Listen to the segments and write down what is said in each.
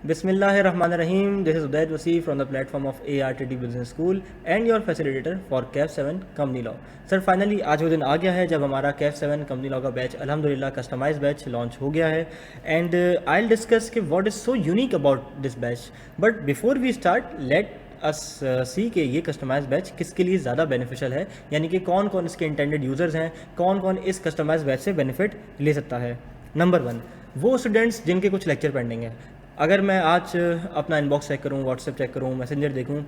Bismillahirrahmanirrahim. This is Udaid Wasi from the platform of ARTD Business School and your facilitator for CAF 7 Company Law. Sir finally आज वो दिन आ गया है जब हमारा CAF 7 कंपनी लॉ का बैच अल्हम्दुलिल्लाह कस्टमाइज बैच लॉन्च हो गया है एंड आई विल डिस्कस कि what is so unique about this batch. But before we start let us see कि ये कस्टमाइज बैच किसके लिए ज़्यादा बेनिफिशियल है, यानी कि कौन कौन इसके इंटेंडेड यूज़र्स हैं, कौन कौन इस कस्टमाइज बैच से बेनिफिट ले सकता है. नंबर 1, वो स्टूडेंट्स जिनके कुछ लेक्चर पेंडिंग है. अगर मैं आज अपना इनबॉक्स चेक करूँ, व्हाट्सएप चेक करूँ, मैसेंजर देखूँ,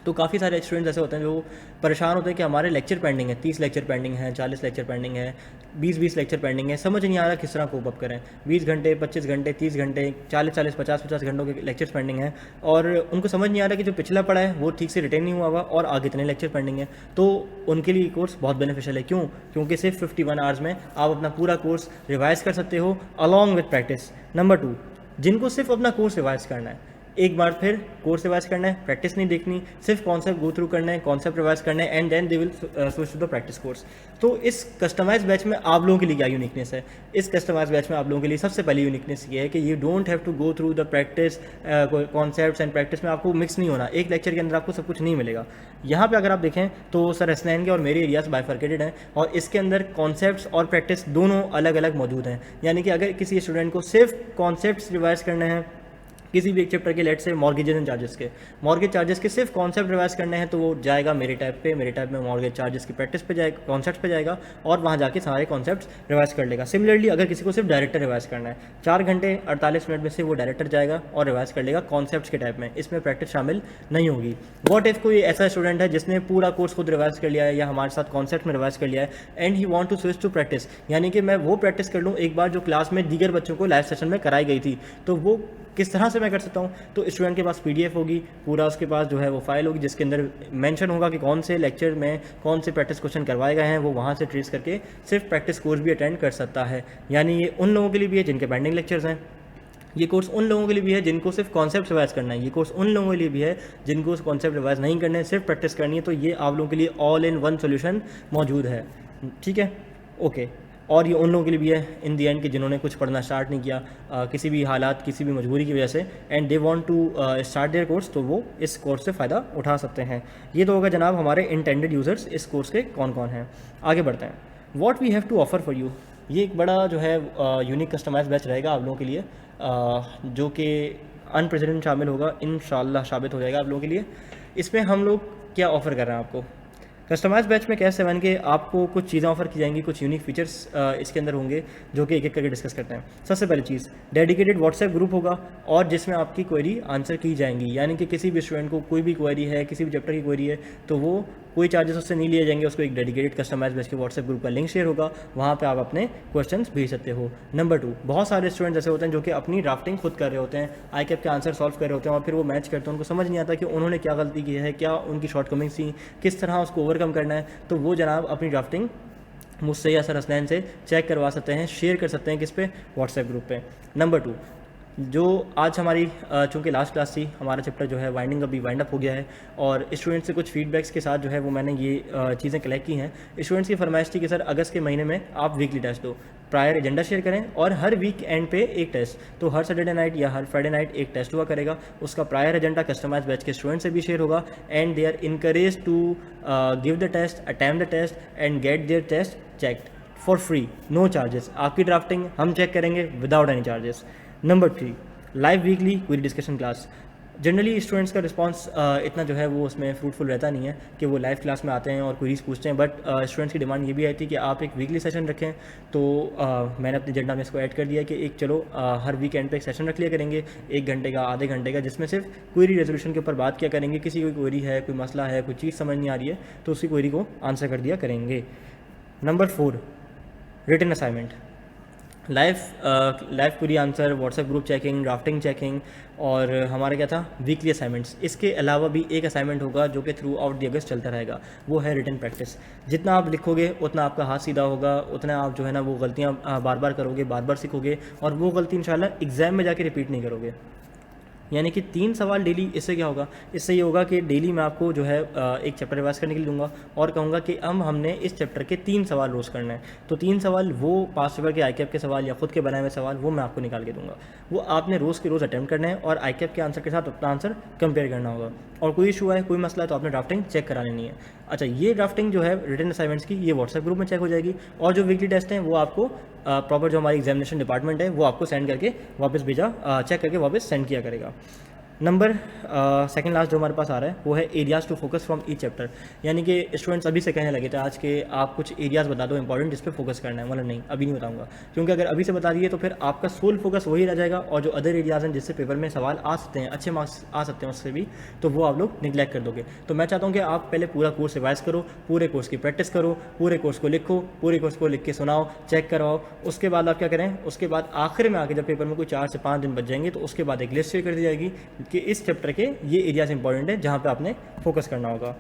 तो काफ़ी सारे स्टूडेंट्स ऐसे होते हैं जो परेशान होते हैं कि हमारे लेक्चर पेंडिंग है, 30 लेक्चर पेंडिंग है, 40 लेक्चर पेंडिंग है, 20 लेक्चर पेंडिंग है. समझ नहीं आ रहा किस तरह कोप अप करें. 20 घंटे, 25 घंटे, 30 घंटे, 40, 50 घंटों के लेक्चर्स पेंडिंग हैं और उनको समझ नहीं आ रहा कि जो पिछला पढ़ा है वो ठीक से रिटेन नहीं हुआ हुआ और आगे इतने लेक्चर पेंडिंग है. तो उनके लिए कोर्स बहुत बेनिफिशियल है. क्यों? क्योंकि सिर्फ 51 आवर्स में आप अपना पूरा कोर्स रिवाइज कर सकते हो अलॉन्ग विद प्रैक्टिस. नंबर 2, जिनको सिर्फ अपना कोर्स रिवाइज करना है, एक बार फिर कोर्स रिवाइज करना है, प्रैक्टिस नहीं देखनी, सिर्फ कॉन्सेप्ट गो थ्रू करना है, कॉन्सेप्ट रिवाइज करना है and then they will switch to the practice course. तो इस कस्टमाइज बैच में आप लोगों के लिए क्या यूनिकनेस है? इस कस्टमाइज बैच में आप लोगों के लिए सबसे पहली यूनिकनेस ये है कि you don't have to go through the practice concepts and practice में आपको मिक्स नहीं होना. एक लेक्चर के अंदर आपको सब कुछ नहीं मिलेगा. यहाँ पे अगर आप देखें तो सर हसनैन के और मेरे एरियाज बाइफर्केटेड हैं और इसके अंदर कॉन्सेप्ट्स और प्रैक्टिस दोनों अलग अलग मौजूद हैं. यानी कि अगर किसी स्टूडेंट को सिर्फ कॉन्सेप्ट्स रिवाइज करने हैं किसी भी एक चैप्टर के, लेट से मॉर्गेजेस एंड चार्जेस के, मॉर्गेज चार्जेस के सिर्फ कॉन्सेप्ट रिवाइज करने हैं, तो वो जाएगा मेरे टैब पे. मेरे टैब में मॉर्गेज चार्जेस की प्रैक्टिस पे जाएगा, कॉन्सेप्ट पे जाएगा और वहाँ जाके सारे कॉन्सेप्ट्स रिवाइज कर लेगा. सिमिलरली अगर किसी को सिर्फ डायरेक्टर रिवाइज करना है, 4 घंटे 48 मिनट में से वो डायरेक्टर जाएगा और रिवाइज कर लेगा कॉन्सेप्ट्स के टैब में. इसमें प्रैक्टिस शामिल नहीं होगी. वॉट इफ कोई ऐसा स्टूडेंट है जिसने पूरा कोर्स खुद रिवाइज कर लिया है या हमारे साथ कॉन्सेप्ट में रिवाइज कर लिया है and he want to switch to practice, यानी कि मैं वो प्रैक्टिस कर लूँ एक बार जो क्लास में दीगर बच्चों को लाइव सेशन में कराई गई थी, तो वो किस तरह से मैं कर सकता हूँ? तो स्टूडेंट के पास पीडीएफ होगी, पूरा उसके पास जो है वो फाइल होगी जिसके अंदर मेंशन होगा कि कौन से लेक्चर में कौन से प्रैक्टिस क्वेश्चन करवाए गए हैं. वो वहाँ से ट्रेस करके सिर्फ प्रैक्टिस कोर्स भी अटेंड कर सकता है. यानी ये उन लोगों के लिए भी है जिनके पेंडिंग लेक्चर्स हैं, ये कोर्स उन लोगों के लिए भी है जिनको सिर्फ कॉन्सेप्ट रिवाइज करना है, ये कोर्स उन लोगों के लिए भी है जिनको कॉन्सेप्ट रिवाइज नहीं करना है, सिर्फ प्रैक्टिस करनी है. तो ये आप लोगों के लिए ऑल इन वन सोल्यूशन मौजूद है. ठीक है, ओके. और ये उन लोगों के लिए भी है इन दी एंड कि जिन्होंने कुछ पढ़ना स्टार्ट नहीं किया किसी भी हालात, किसी भी मजबूरी की वजह से, and they want to start their course, तो वो इस कोर्स से फ़ायदा उठा सकते हैं. ये तो होगा जनाब हमारे इंटेंडेड यूज़र्स इस कोर्स के कौन कौन हैं. आगे बढ़ते हैं. What we have to offer for you. ये एक बड़ा जो है यूनिक कस्टमाइज बैच रहेगा आप लोगों के लिए, जो कि अनप्रेसिडेंट शामिल होगा, इंशाल्लाह साबित हो जाएगा आप लोगों के लिए. इसमें हम लोग क्या ऑफ़र कर रहे हैं आपको? कस्टमाइज बैच में कैसे बन के आपको कुछ चीज़ें ऑफर की जाएंगी, कुछ यूनिक फीचर्स इसके अंदर होंगे जो कि एक एक करके डिस्कस करते हैं. सबसे पहली चीज़, डेडिकेटेड व्हाट्सएप ग्रुप होगा और जिसमें आपकी क्वेरी आंसर की जाएंगी. यानी कि किसी भी स्टूडेंट को कोई भी क्वेरी है, किसी भी चैप्टर की क्वेरी है, तो वो कोई चार्जेस उससे नहीं लिए जाएंगे. उसको एक डेडिकेटेड कस्टमाइज बैच के व्हाट्सएप ग्रुप का लिंक शेयर होगा, वहाँ पे आप अपने क्वेश्चंस भेज सकते हो. नंबर 2, बहुत सारे स्टूडेंट्स ऐसे होते हैं जो कि अपनी ड्राफ्टिंग खुद कर रहे होते हैं, आई कैप के आंसर सॉल्व कर रहे होते हैं और फिर वो मैच करते हैं. उनको समझ नहीं आता कि उन्होंने क्या गलती की है, क्या उनकी शॉर्टकमिंग्स थी, किस तरह उसको ओवरकम करना है. तो वो जनाब अपनी ड्राफ्टिंग मुझसे या सर हसनैन से चेक करवा सकते हैं, शेयर कर सकते हैं किस पे, व्हाट्सएप ग्रुप पे. नंबर 2, जो आज हमारी चूँकि लास्ट क्लास थी, हमारा चैप्टर जो है वाइंडिंग अभी वाइंड अप हो गया है और स्टूडेंट्स से कुछ फीडबैक्स के साथ जो है वो मैंने ये चीज़ें कलेक्ट की हैं. स्टूडेंट्स की फरमाइश थी कि सर अगस्त के महीने में आप वीकली टेस्ट दो, प्रायर एजेंडा शेयर करें और हर वीक एंड पे एक टेस्ट. तो हर सैटरडे नाइट या हर फ्राइडे नाइट एक टेस्ट हुआ करेगा. उसका प्रायर एजेंडा कस्टमाइज बैच के स्टूडेंट से भी शेयर होगा and they are encourage to give the test, attempt the test and get their test checked for free, no charges. आपकी ड्राफ्टिंग हम चेक करेंगे without any charges. Number 3, live weekly query discussion class. Generally students का response इतना जो है वो उसमें fruitful रहता नहीं है कि वो लाइव क्लास में आते हैं और क्वेरीज पूछते हैं, बट स्टूडेंट्स की डिमांड ये भी आई थी कि आप एक वीकली सेशन रखें. तो मैंने अपने एजेंडा में इसको ऐड कर दिया कि एक चलो हर वीकेंड पे एक सेशन रख लिया करेंगे, 1 घंटे का, आधे घंटे का, जिसमें सिर्फ क्वेरी रेजोल्यूशन के ऊपर बात किया करेंगे. किसी कोई क्वेरी है, कोई मसला है, कोई चीज़ समझ नहीं आ रही है, तो उसी क्वेरी को आंसर कर दिया करेंगे. Number 4, written assignment. Live query answer, WhatsApp group checking, drafting checking और हमारा क्या था, वीकली असाइनमेंट्स. इसके अलावा भी एक असाइनमेंट होगा जो कि थ्रू आउट द अगस्त चलता रहेगा, वो है रिटन प्रैक्टिस. जितना आप लिखोगे उतना आपका हाथ सीधा होगा, उतना आप जो है ना वो गलतियाँ बार बार करोगे, बार बार सीखोगे और वो गलती इंशाल्लाह एग्ज़ाम में जाके रिपीट नहीं करोगे. यानी कि 3 सवाल डेली। इससे क्या होगा, इससे ये होगा कि डेली मैं आपको जो है एक चैप्टर रिवाइज करने के लिए दूंगा और कहूँगा कि हमने इस चैप्टर के 3 सवाल रोज़ करना है। तो 3 सवाल वो पास्ट पेपर के आईकैप के सवाल या खुद के बनाए हुए सवाल वो मैं आपको निकाल के दूंगा। वो आपने रोज़ के रोज़ अटैम्प्ट करना है और आईकैप के आंसर के साथ अपना आंसर कंपेयर करना होगा। और कोई इशू है, कोई मसला है तो आपने ड्राफ्टिंग चेक करा लेनी है। अच्छा, ये ड्राफ्टिंग जो है रिटन असाइनमेंट्स की, ये व्हाट्सएप ग्रुप में चेक हो जाएगी और जो वीकली टेस्ट हैं वो आपको प्रॉपर जो हमारी एग्जामिनेशन डिपार्टमेंट है वो आपको सेंड करके वापस चेक करके वापस सेंड किया करेगा। नंबर सेकंड लास्ट जो हमारे पास आ रहा है वो है areas to focus from each chapter. यानी कि स्टूडेंट्स अभी से कहने लगे थे आज के आप कुछ एरियाज़ बता दो इंपॉर्टेंट जिस पे फोकस करना है। मतलब नहीं, अभी नहीं बताऊंगा, क्योंकि अगर अभी से बता दिए तो फिर आपका सोल फोकस वही रह जाएगा और जो अदर एरियाज़ हैं जिससे पेपर में सवाल आ सकते हैं, अच्छे मार्क्स आ सकते हैं उससे भी, तो वो आप लोग निगलेक्ट कर दोगे। तो मैं चाहता हूँ कि आप पहले पूरा कोर्स रिवाइज करो, पूरे कोर्स की प्रैक्टिस करो, पूरे कोर्स को लिखो, पूरे कोर्स को लिख के सुनाओ, चेक करवाओ। उसके बाद आप क्या करें, उसके बाद आखिर में आके जब पेपर में कोई 4 से 5 दिन बच जाएंगे तो उसके बाद एक लिस्ट शेयर कर दी जाएगी कि इस चैप्टर के ये एरियाज इंपॉर्टेंट है जहाँ पे आपने फोकस करना होगा।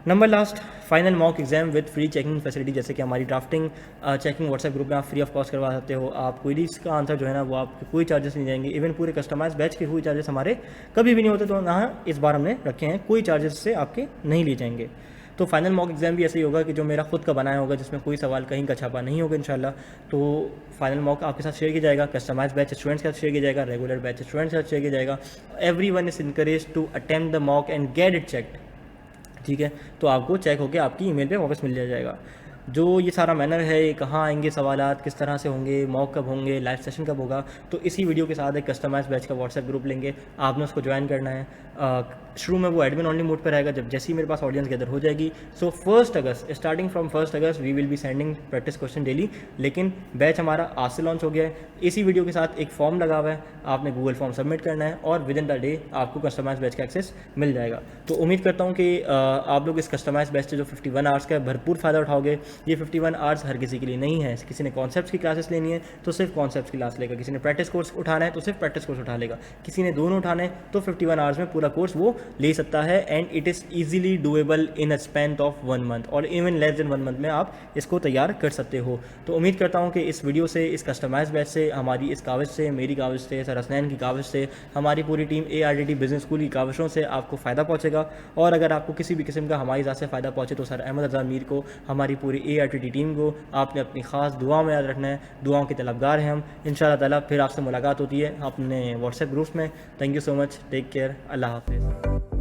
Number last, final mock exam with free checking facility. जैसे कि हमारी ड्राफ्टिंग चेकिंग व्हाट्सएप ग्रुप में आप फ्री ऑफ कॉस्ट करवा सकते हो। आप क्वेरीज का आंसर जो है ना वो आपके कोई चार्जेस नहीं जाएंगे। इवन पूरे कस्टमाइज बैच के कोई चार्जेस हमारे कभी भी नहीं होते, तो यहाँ इस बार हमने रखे हैं, कोई चार्जेस से आपके नहीं लिए जाएंगे। तो फाइनल मॉक एग्जाम भी ऐसे ही होगा कि जो मेरा खुद का बनाया होगा, जिसमें कोई सवाल कहीं का छापा नहीं होगा इंशाल्लाह। तो फाइनल मॉक आपके साथ शेयर किया जाएगा, कस्टमाइज बैच स्टूडेंट्स के साथ शेयर किया जाएगा, रेगुलर बैच स्टूडेंट्स के साथ शेयर किया जाएगा। Everyone is encourage to attempt the mock and get it checked. ठीक है, तो आपको चेक होकर आपकी ईमेल पे वापस मिल जाएगा। जो ये सारा मैनर है, ये कहाँ आएंगे सवालात, किस तरह से होंगे, मॉक कब होंगे, लाइव सेशन कब होगा, तो इसी वीडियो के साथ एक कस्टमाइज बैच का व्हाट्सएप ग्रुप लेंगे, आपने उसको ज्वाइन करना है। शुरू में वो एडमिन ओनली मोड पर रहेगा, जब जैसे ही मेरे पास ऑडियंस गैदर हो जाएगी। So 1 August, starting from 1 August we will be sending practice question daily. लेकिन बैच हमारा आज से लॉन्च हो गया है। इसी वीडियो के साथ एक फॉर्म लगा हुआ है, आपने गूगल फॉर्म सबमिट करना है और विद इन द डे आपको कस्टमाइज बैच का एक्सेस मिल जाएगा। तो उम्मीद करता हूँ कि आप लोग इस कस्टमाइज बैच से जो 51 आवर्स का भरपूर फ़ायदा उठाओगे। ये 51 आवर्स हर किसी के लिए नहीं है। किसी ने कॉन्सेप्ट्स की क्लासेस लेनी है तो सिर्फ कॉन्सेप्ट्स की क्लास लेगा, किसी ने प्रैक्टिस कोर्स उठाना है तो सिर्फ प्रैक्टिस कोर्स उठा लेगा, किसी ने दोनों उठाने हैं तो 51 आवर्स में पूरा कोर्स वो ले सकता है। And it is easily doable in a span of 1 month, और इवन लेस देन 1 मंथ में आप इसको तैयार कर सकते हो। तो उम्मीद करता हूँ कि इस वीडियो से, इस कस्टमाइज बैच से, हमारी इस काविश से, मेरी काविश से, सर हसनैन की काविश से, हमारी पूरी टीम ARTT बिजनेस स्कूल की काविशों से आपको फ़ायदा पहुँचेगा। और अगर आपको किसी भी किस्म का हमारी ज़ात से फ़ायदा पहुँचे तो सर अहमद रज़ा मीर को, हमारी पूरी ARTT टीम को आपने अपनी ख़ास दुआ में याद रखना है। दुआओं के तलबगार हैं हम। इंशाअल्लाह ताला फिर आपसे मुलाकात होती है अपने व्हाट्सएप ग्रुप्स में। Thank you so much, take care, अल्लाह हाफ़िज़।